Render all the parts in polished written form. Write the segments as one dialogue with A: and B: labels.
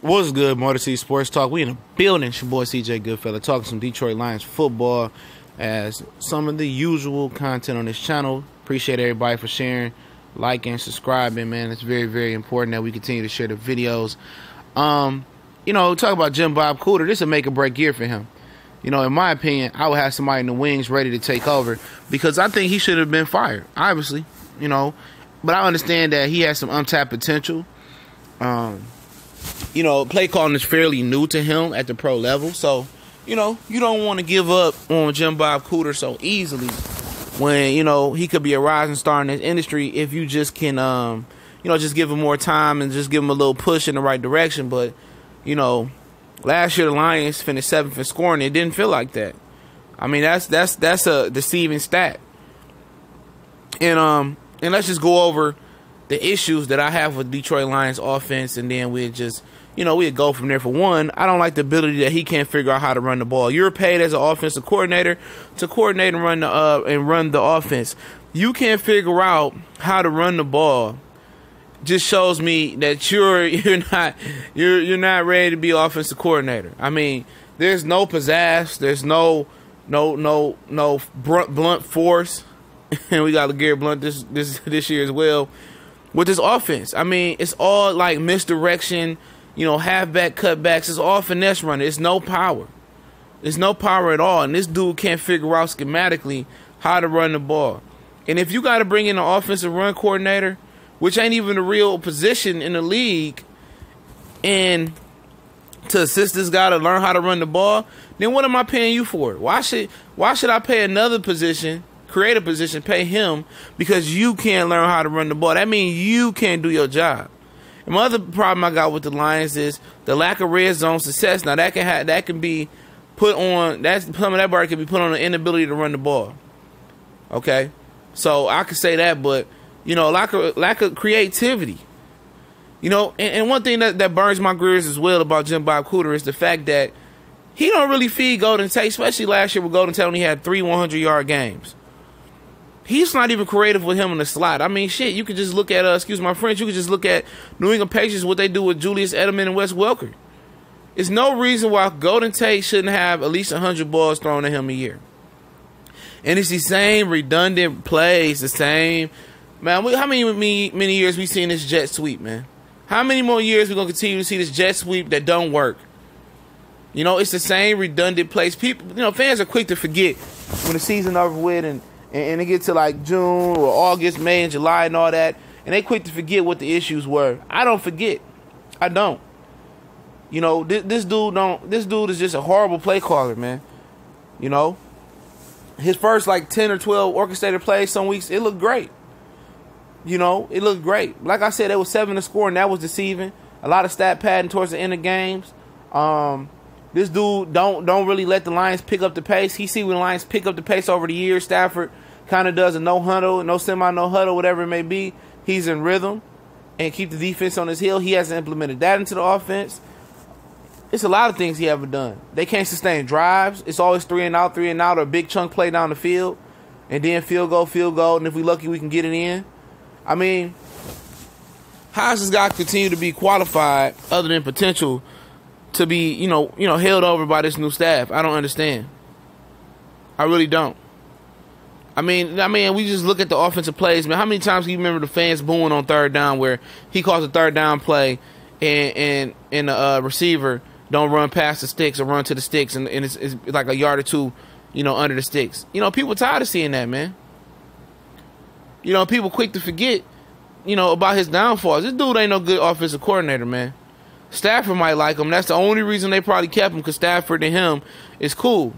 A: What's good, Motor City Sports Talk? We in the building. It's your boy CJ Goodfella talking some Detroit Lions football as some of the usual content on this channel. Appreciate everybody for sharing, liking, subscribing, man. It's very, very important that we continue to share the videos. Talk about Jim Bob Cooter. This is a make or break year for him. In my opinion, I would have somebody in the wings ready to take over because I think he should have been fired, obviously, but I understand that he has some untapped potential. Play calling is fairly new to him at the pro level. So, you don't want to give up on Jim Bob Cooter so easily when, he could be a rising star in this industry if you just can, just give him more time and just give him a little push in the right direction. But, last year the Lions finished 7th in scoring. It didn't feel like that. I mean, that's a deceiving stat. And let's just go over the issues that I have with Detroit Lions offense, and then we'd go from there. For one, I don't like the ability that he can't figure out how to run the ball. You're paid as an offensive coordinator to coordinate and run the offense. You can't figure out how to run the ball. Just shows me that you're not ready to be offensive coordinator. I mean, there's no pizzazz, there's no blunt force, and we got LeGarrette Blunt this year as well. With this offense, I mean, it's all like misdirection, halfback cutbacks. It's all finesse running. It's no power. It's no power at all. And this dude can't figure out schematically how to run the ball. And if you got to bring in an offensive run coordinator, which ain't even a real position in the league, and to assist this guy to learn how to run the ball, then what am I paying you for? Why should I pay another position? Create a position, pay him because you can't learn how to run the ball. That means you can't do your job. And my other problem I got with the Lions is the lack of red zone success. Now that can be put on. Some of that bar can be put on the inability to run the ball. Okay, so I could say that, but lack of creativity. And one thing that burns my gears as well about Jim Bob Cooter is the fact that he don't really feed Golden Tate, especially last year with Golden Tate when he had 3 100-yard games. He's not even creative with him in the slot. I mean, shit, you could just look at, excuse my French, you could just look at New England Patriots, what they do with Julius Edelman and Wes Welker. There's no reason why Golden Tate shouldn't have at least 100 balls thrown at him a year. And it's the same redundant plays, the same. Man, how many years we seen this jet sweep, man? How many more years we going to continue to see this jet sweep that don't work? It's the same redundant plays. People, fans are quick to forget when the season over with and it gets to like June or August, May, and July and all that, and they quick to forget what the issues were. I don't forget. I don't. This dude is just a horrible play caller, man. His first like 10 or 12 orchestrated plays some weeks, it looked great. It looked great. Like I said, there was 7 to score, and that was deceiving. A lot of stat padding towards the end of games. This dude don't really let the Lions pick up the pace. He see when the Lions pick up the pace over the years. Stafford kind of does a no huddle, no huddle, whatever it may be. He's in rhythm and keep the defense on his heel. He hasn't implemented that into the offense. It's a lot of things he haven't done. They can't sustain drives. It's always 3 and out, or a big chunk play down the field, and then field goal, and if we lucky, we can get it in. I mean, how does this guy continue to be qualified other than potential to be, held over by this new staff? I don't understand. I really don't. I mean, we just look at the offensive plays, man. How many times do you remember the fans booing on third down where he calls a third down play and the receiver don't run past the sticks or run to the sticks and it's like a yard or two, under the sticks. People tired of seeing that, man. People quick to forget, about his downfalls. This dude ain't no good offensive coordinator, man. Stafford might like him. That's the only reason they probably kept him, because Stafford and him is cool.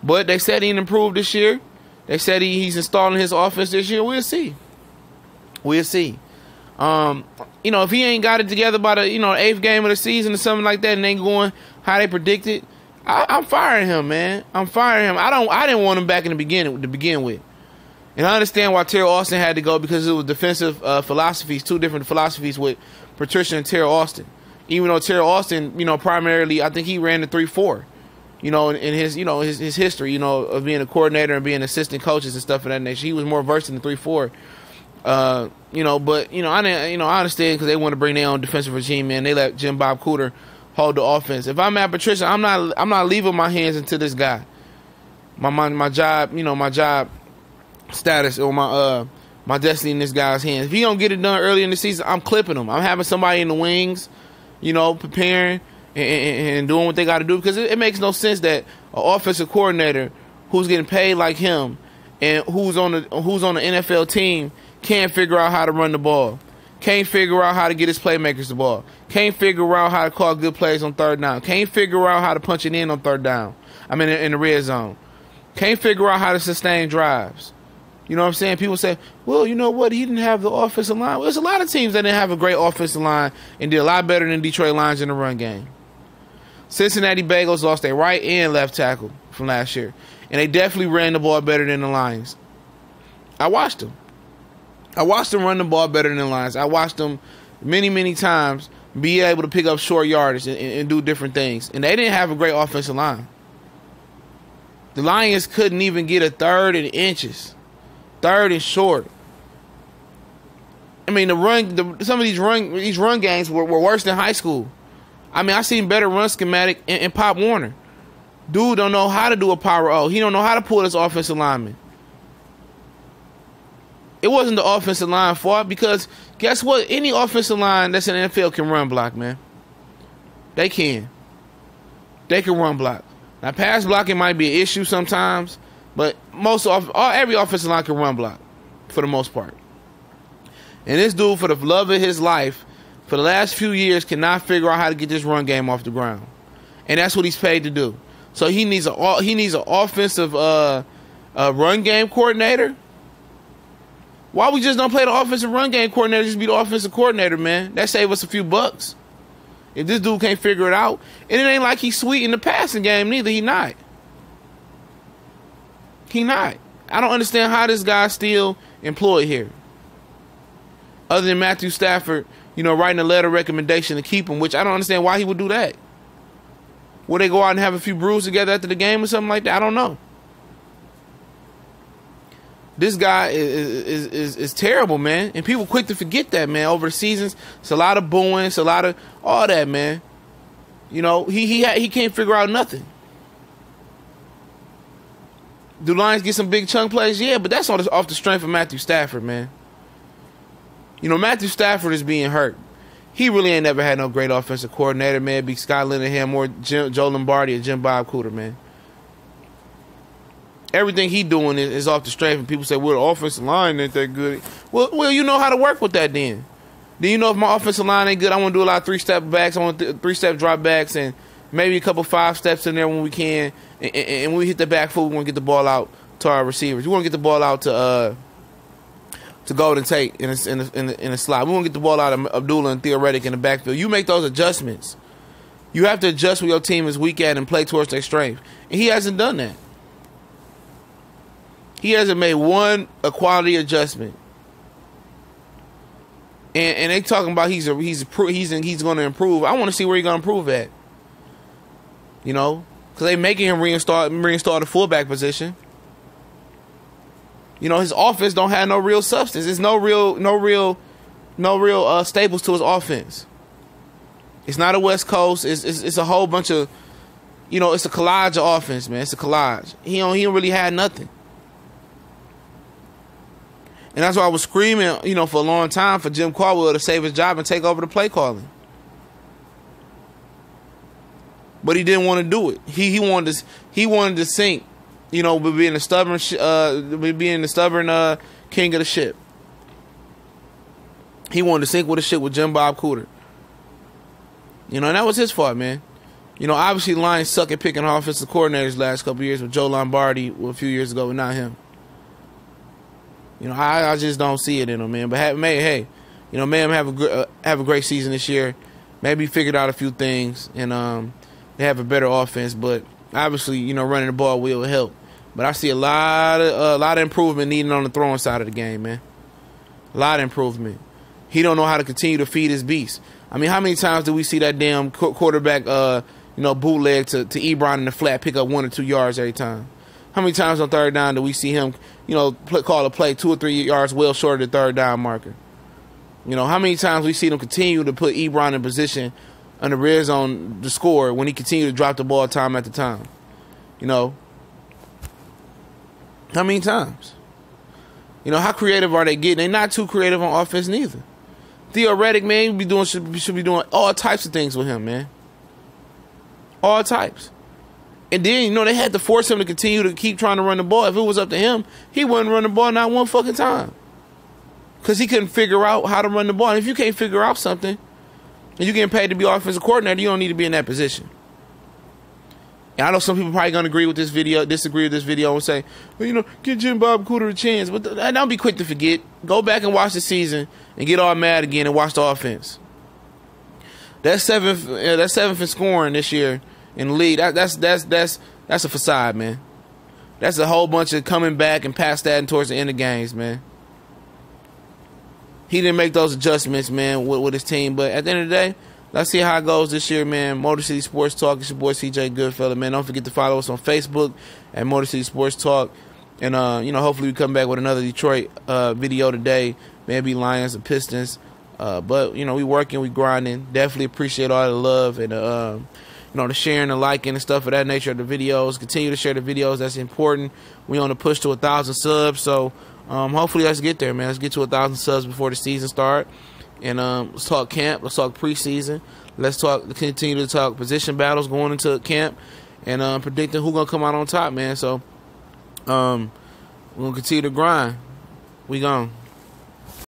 A: But they said he didn't improve this year. They said he's installing his offense this year. We'll see. We'll see. If he ain't got it together by the 8th game of the season or something like that, and ain't going how they predicted, I'm firing him, man. I'm firing him. I didn't want him back in the beginning to begin with. And I understand why Terrell Austin had to go, because it was defensive philosophies, 2 different philosophies with Patricia and Terrell Austin. Even though Terrell Austin, primarily, I think he ran the 3-4. In his history, of being a coordinator and being assistant coaches and stuff of that nature. He was more versed in the 3-4. But I didn't. I understand because they want to bring their own defensive regime, man. They let Jim Bob Cooter hold the offense. If I'm Matt Patricia, I'm not leaving my hands into this guy. My job, my job status or my destiny in this guy's hands. If he don't get it done early in the season, I'm clipping him. I'm having somebody in the wings, preparing and doing what they got to do, because it makes no sense that an offensive coordinator who's getting paid like him and who's on the NFL team can't figure out how to run the ball, can't figure out how to get his playmakers the ball, can't figure out how to call good plays on third down, can't figure out how to punch it in on third down. In the red zone. Can't figure out how to sustain drives. You know what I'm saying? People say, well, you know what? He didn't have the offensive line. Well, there's a lot of teams that didn't have a great offensive line and did a lot better than Detroit Lions in the run game. Cincinnati Bengals lost their right and left tackle from last year, and they definitely ran the ball better than the Lions. I watched them. I watched them run the ball better than the Lions. I watched them many, many times be able to pick up short yardage and do different things, and they didn't have a great offensive line. The Lions couldn't even get a third in inches. Third and short. Some of these run games were worse than high school. I seen better run schematic in Pop Warner. Dude don't know how to do a power O. He don't know how to pull his offensive lineman. It wasn't the offensive line fault, because guess what? Any offensive line that's in the NFL can run block, man. They can. They can run block. Now, pass blocking might be an issue sometimes, but every offensive line can run block for the most part. And this dude, for the love of his life, for the last few years, cannot figure out how to get this run game off the ground, and that's what he's paid to do. So he needs an offensive run game coordinator. Why we just don't play the offensive run game coordinator? Just be the offensive coordinator, man. That save us a few bucks. If this dude can't figure it out, and it ain't like he's sweet in the passing game neither. He not. I don't understand how this guy's still employed here. Other than Matthew Stafford, writing a letter of recommendation to keep him, which I don't understand why he would do that. Would they go out and have a few brews together after the game or something like that? I don't know. This guy is terrible, man. And people quick to forget that, man. Over the seasons, it's a lot of booing, it's a lot of all that, man. He can't figure out nothing. Do Lions get some big chunk plays? Yeah, but that's off the strength of Matthew Stafford, man. Matthew Stafford is being hurt. He really ain't never had no great offensive coordinator, man. Be Scott Linehan or Joe Lombardi or Jim Bob Cooter, man. Everything he doing is off the strength, and people say, well, the offensive line ain't that good. Well, you know how to work with that then. Then if my offensive line ain't good, I want to do a lot of three-step backs. I want three-step drop backs and maybe a couple 5 steps in there when we can. And when we hit the back foot, we want to get the ball out to our receivers. We want to get the ball out to Golden Tate in a slot. We want to get the ball out of Abdullah and Theoretic in the backfield. You make those adjustments. You have to adjust where your team is weak at and play towards their strength. And he hasn't done that. He hasn't made a quality adjustment, and they talking about he's going to improve. I want to see where he's going to improve at. Because they making him reinstall the fullback position. His offense don't have no real substance. There's no real staples to his offense. It's not a West Coast. It's a whole bunch of, it's a collage of offense, man. It's a collage. He don't really had nothing. And that's why I was screaming, for a long time for Jim Caldwell to save his job and take over the play calling. But he didn't want to do it. He wanted to sink, by being the stubborn king of the ship. He wanted to sink with the ship with Jim Bob Cooter. And that was his fault, man. Obviously the Lions suck at picking offensive coordinators the last couple of years with Joe Lombardi a few years ago, but not him. I just don't see it in him, man. But may him have a great season this year. Maybe figured out a few things and they have a better offense. But obviously, running the ball will help. But I see a lot of improvement needed on the throwing side of the game, man. A lot of improvement. He don't know how to continue to feed his beast. How many times do we see that damn quarterback, bootleg to Ebron in the flat, pick up 1 or 2 yards every time? How many times on third down do we see him, call a play 2 or 3 yards well short of the third down marker? How many times we see them continue to put Ebron in position on the red zone to score when he continued to drop the ball time after time? How many times? How creative are they getting? They're not too creative on offense neither. Theo Reddick, man, should be doing all types of things with him, man. All types. And then, they had to force him to continue to keep trying to run the ball. If it was up to him, he wouldn't run the ball not one fucking time. Because he couldn't figure out how to run the ball. And if you can't figure out something, and you're getting paid to be offensive coordinator, you don't need to be in that position. And I know some people probably going to disagree with this video, and say, well, give Jim Bob Cooter a chance. But don't be quick to forget. Go back and watch the season and get all mad again and watch the offense. That's seventh in scoring this year in the league. That's a facade, man. That's a whole bunch of coming back and pass statting towards the end of games, man. He didn't make those adjustments, man, with his team. But at the end of the day, let's see how it goes this year, man. Motor City Sports Talk. It's your boy CJ Goodfella, man. Don't forget to follow us on Facebook at Motor City Sports Talk. And, hopefully we come back with another Detroit video today. Maybe Lions or Pistons. But, we working, we grinding. Definitely appreciate all the love and, the sharing, the liking, and stuff of that nature of the videos. Continue to share the videos. That's important. We on the push to 1,000 subs. So, hopefully let's get there, man. Let's get to 1,000 subs before the season start. And let's talk camp. Let's talk preseason. Let's continue to talk position battles going into camp, and predicting who's gonna come out on top, man. So we're gonna continue to grind. We gone.